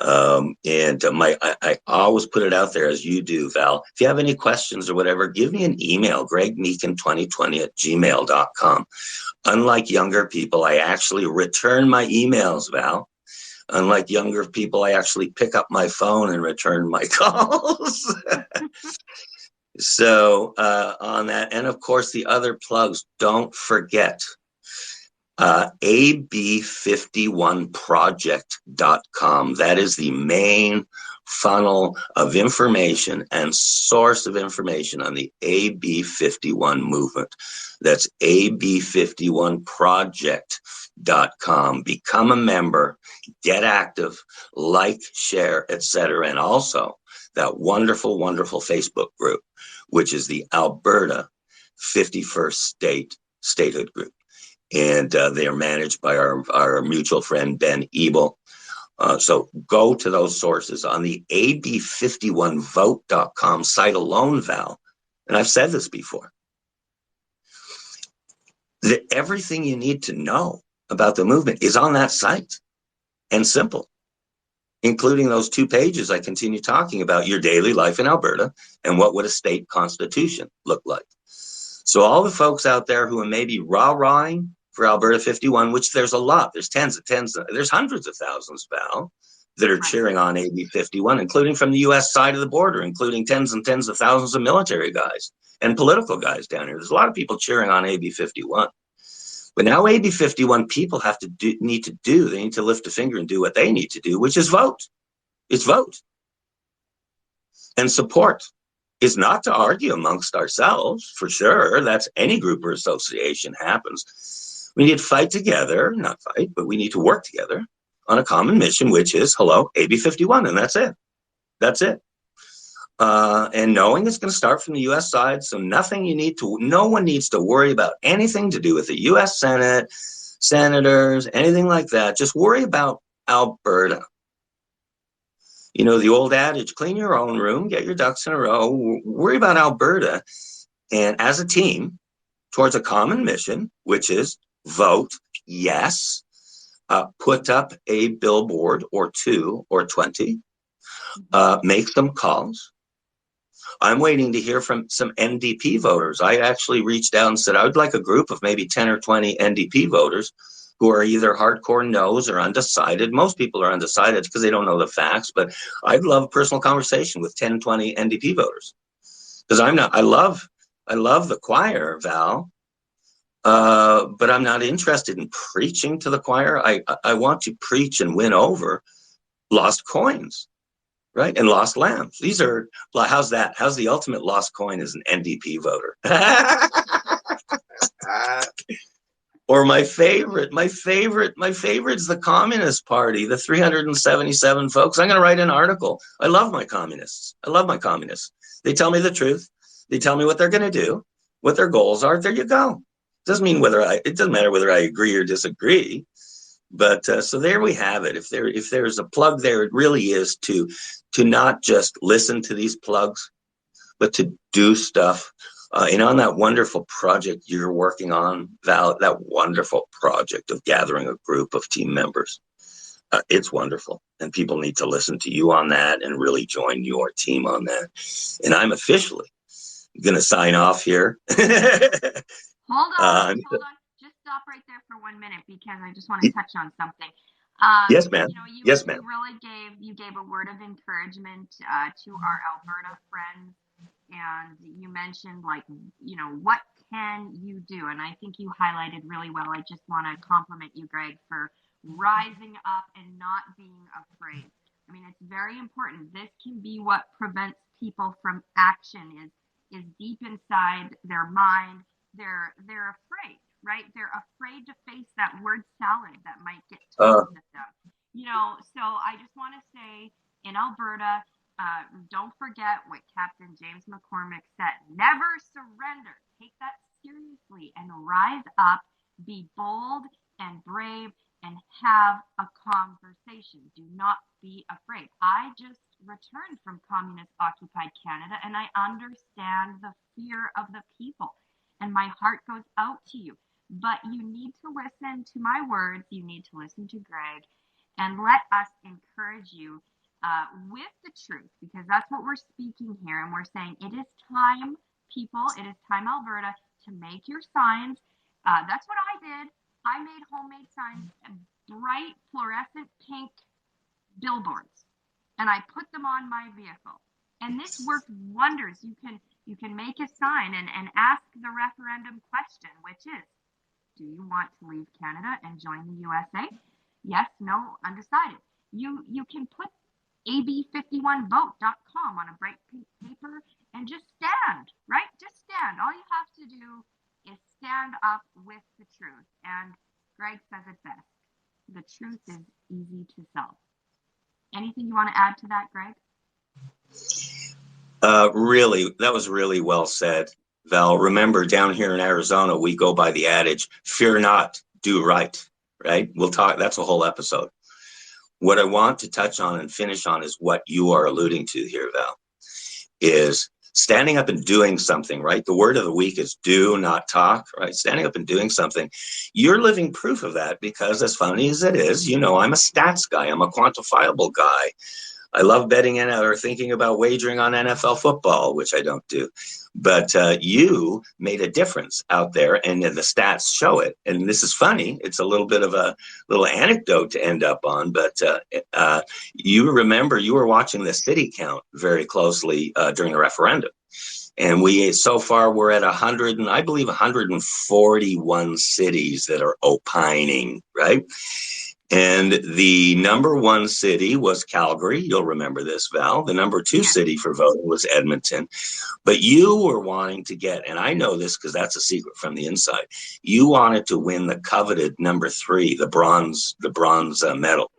Speaker 2: I always put it out there as you do, Val. If you have any questions or whatever, give me an email, gregmeakin2020@gmail.com. Unlike younger people, I actually return my emails, Val. Unlike younger people, I actually pick up my phone and return my calls. So on that, and of course the other plugs, don't forget ab51project.com. That is the main funnel of information and source of information on the AB51 movement. That's ab51project.com. Become a member, get active, like, share, etc. And also that wonderful, wonderful Facebook group, which is the Alberta 51st Statehood Group. And they are managed by our mutual friend, Ben Ebel. So go to those sources on the ab51vote.com site alone, Val. And I've said this before. Everything you need to know about the movement is on that site and simple, including those 2 pages I continue talking about, your daily life in Alberta and what would a state constitution look like. So all the folks out there who are maybe rah-rahing for Alberta 51, which there's a lot, there's there's hundreds of thousands, Val, that are cheering on AB 51, including from the US side of the border, including tens and tens of thousands of military guys and political guys down here. There's a lot of people cheering on AB 51. But now AB 51 people need to lift a finger and do what they need to do, which is vote. It's vote. And support is not to argue amongst ourselves, for sure. That's any group or association happens. We need to fight together, not fight, but we need to work together on a common mission, which is, hello, AB 51, and that's it. That's it. And knowing it's going to start from the U.S. side, so no one needs to worry about anything to do with the U.S. Senate, senators, anything like that. Just worry about Alberta. You know, the old adage, clean your own room, get your ducks in a row, worry about Alberta. And as a team, towards a common mission, which is vote yes, put up a billboard or 2 or 20, make some calls. I'm waiting to hear from some NDP voters. I actually reached out and said, I would like a group of maybe 10 or 20 NDP voters who are either hardcore no's or undecided. Most people are undecided because they don't know the facts, but I'd love a personal conversation with 10, 20 NDP voters. Because I love the choir, Val, but I'm not interested in preaching to the choir. I want to preach and win over lost coins. Right? And lost lambs. These are, how's that? How's the ultimate lost coin as an NDP voter? Or my favorite is the Communist Party, the 377 folks. I'm going to write an article. I love my communists. They tell me the truth. They tell me what they're going to do, what their goals are. There you go. It doesn't matter whether I agree or disagree. But so there we have it. If there's a plug there, it really is to not just listen to these plugs, but to do stuff. And on that wonderful project you're working on, Val, that wonderful project of gathering a group of team members, it's wonderful. And people need to listen to you on that and really join your team on that. And I'm officially going to sign off here.
Speaker 1: Hold on. Just stop right there for 1 minute because I just want to touch on something.
Speaker 2: Yes, ma'am. Yes, ma'am.
Speaker 1: You really gave a word of encouragement to our Alberta friends, and you mentioned what can you do? And I think you highlighted really well. I just want to compliment you, Greg, for rising up and not being afraid. I mean, it's very important. This can be what prevents people from action. Is deep inside their mind. They're afraid. Right? They're afraid to face that word salad that might get told at them. So I just want to say in Alberta, don't forget what Captain James McCormick said. Never surrender. Take that seriously and rise up, be bold and brave and have a conversation. Do not be afraid. I just returned from communist occupied Canada and I understand the fear of the people and my heart goes out to you. But you need to listen to my words. You need to listen to Greg and let us encourage you with the truth, because that's what we're speaking here. And we're saying it is time, people, it is time, Alberta, to make your signs. That's what I did. I made homemade signs, bright fluorescent pink billboards, and I put them on my vehicle. And this worked wonders. You can make a sign and ask the referendum question, which is, do you want to leave Canada and join the USA? Yes, no, undecided. You can put ab51vote.com on a bright pink paper and just stand, right? Just stand. All you have to do is stand up with the truth. And Greg says it best. The truth is easy to sell. Anything you want to add to that, Greg?
Speaker 2: Really, that was really well said, Val. Remember, down here in Arizona, we go by the adage, fear not, do right, right? We'll talk, that's a whole episode. What I want to touch on and finish on is what you are alluding to here, Val, is standing up and doing something, right? The word of the week is do, not talk, right? Standing up and doing something. You're living proof of that because as funny as it is, I'm a stats guy. I'm a quantifiable guy. I love betting in or thinking about wagering on NFL football, which I don't do. But you made a difference out there, and the stats show it. And this is funny. It's a little bit of a little anecdote to end up on. But you remember you were watching the city count very closely during the referendum. And so far we're at 100 and I believe 141 cities that are opining, right? And the number one city was Calgary. You'll remember this, Val. The number two city for voting was Edmonton. But you were wanting to get, and I know this because that's a secret from the inside, you wanted to win the coveted number 3, the bronze medal.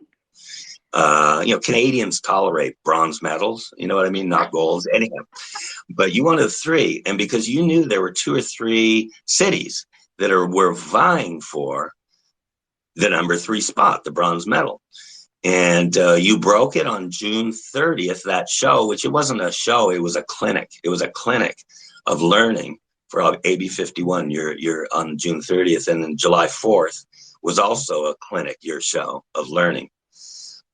Speaker 2: Canadians tolerate bronze medals. You know what I mean? Not golds. Anyhow, but you wanted three. And because you knew there were 2 or 3 cities that were vying for the number 3 spot, the bronze medal. And you broke it on June 30th, that show, which it wasn't a show, it was a clinic. It was a clinic of learning for AB 51. You're on June 30th. And then July 4th was also a clinic, your show of learning.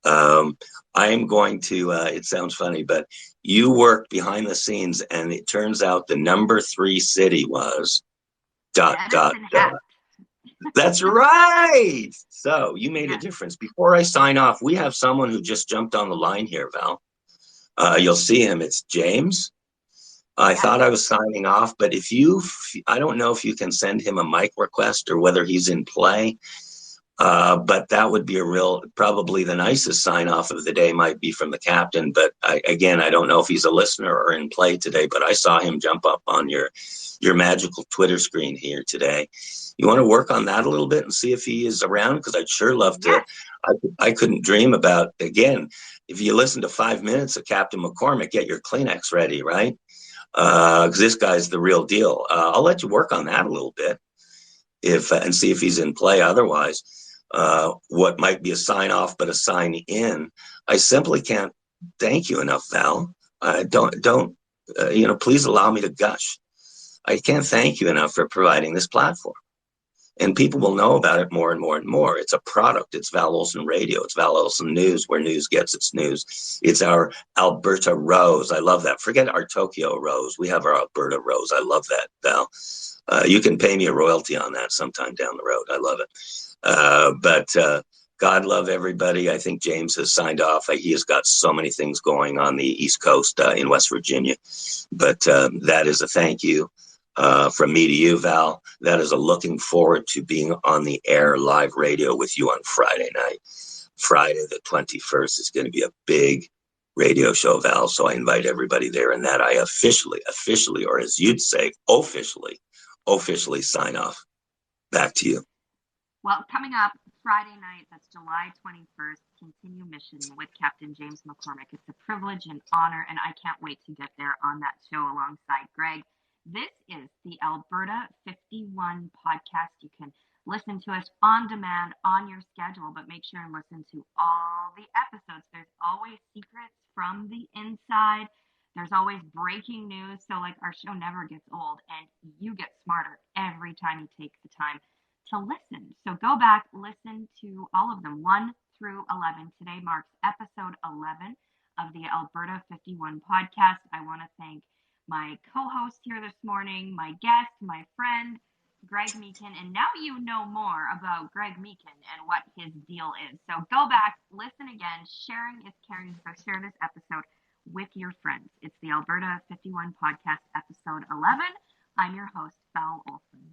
Speaker 2: I am going to, it sounds funny, but you worked behind the scenes, and it turns out the number 3 city was ... That's right. So you made a difference. Before I sign off, we have someone who just jumped on the line here, Val. You'll see him. It's James. I thought I was signing off, but I don't know if you can send him a mic request or whether he's in play. But that would be probably the nicest sign off of the day might be from the captain. But I don't know if he's a listener or in play today, but I saw him jump up on your magical Twitter screen here today. You want to work on that a little bit and see if he is around? Because I'd sure love to. I couldn't dream about, again, if you listen to 5 minutes of Captain McCormick, get your Kleenex ready, right? Because this guy's the real deal. I'll let you work on that a little bit and see if he's in play. Otherwise, what might be a sign off, but a sign in. I simply can't thank you enough, Val. Please allow me to gush. I can't thank you enough for providing this platform. And people will know about it more and more and more. It's a product. It's Val Olson Radio. It's Val Olson News, where news gets its news. It's our Alberta Rose. I love that. Forget our Tokyo Rose. We have our Alberta Rose. I love that, Val. You can pay me a royalty on that sometime down the road. I love it. But God love everybody. I think James has signed off. He has got so many things going on the East Coast in West Virginia. But that is a thank you from me to you, Val. That is a looking forward to being on the air live radio with you on Friday night. Friday the 21st is going to be a big radio show, Val. So I invite everybody there, and that I officially, or as you'd say, officially sign off. Back to you.
Speaker 3: Well, coming up Friday night, that's July 21st, Continue Mission with Captain James McCormick. It's a privilege and honor, and I can't wait to get there on that show alongside Greg. This is the Alberta 51 podcast. You can listen to us on demand on your schedule, but make sure and listen to all the episodes. There's always secrets from the inside. There's always breaking news. So like our show never gets old, and you get smarter every time you take the time to listen. So go back, listen to all of them, 1 through 11. Today marks episode 11 of the Alberta 51 podcast. I want to thank my co-host here this morning, my guest, my friend, Greg Meakin. And now you know more about Greg Meakin and what his deal is. So go back, listen again. Sharing is caring. So share this episode with your friends. It's the Alberta 51 podcast, episode 11. I'm your host, Val Olson.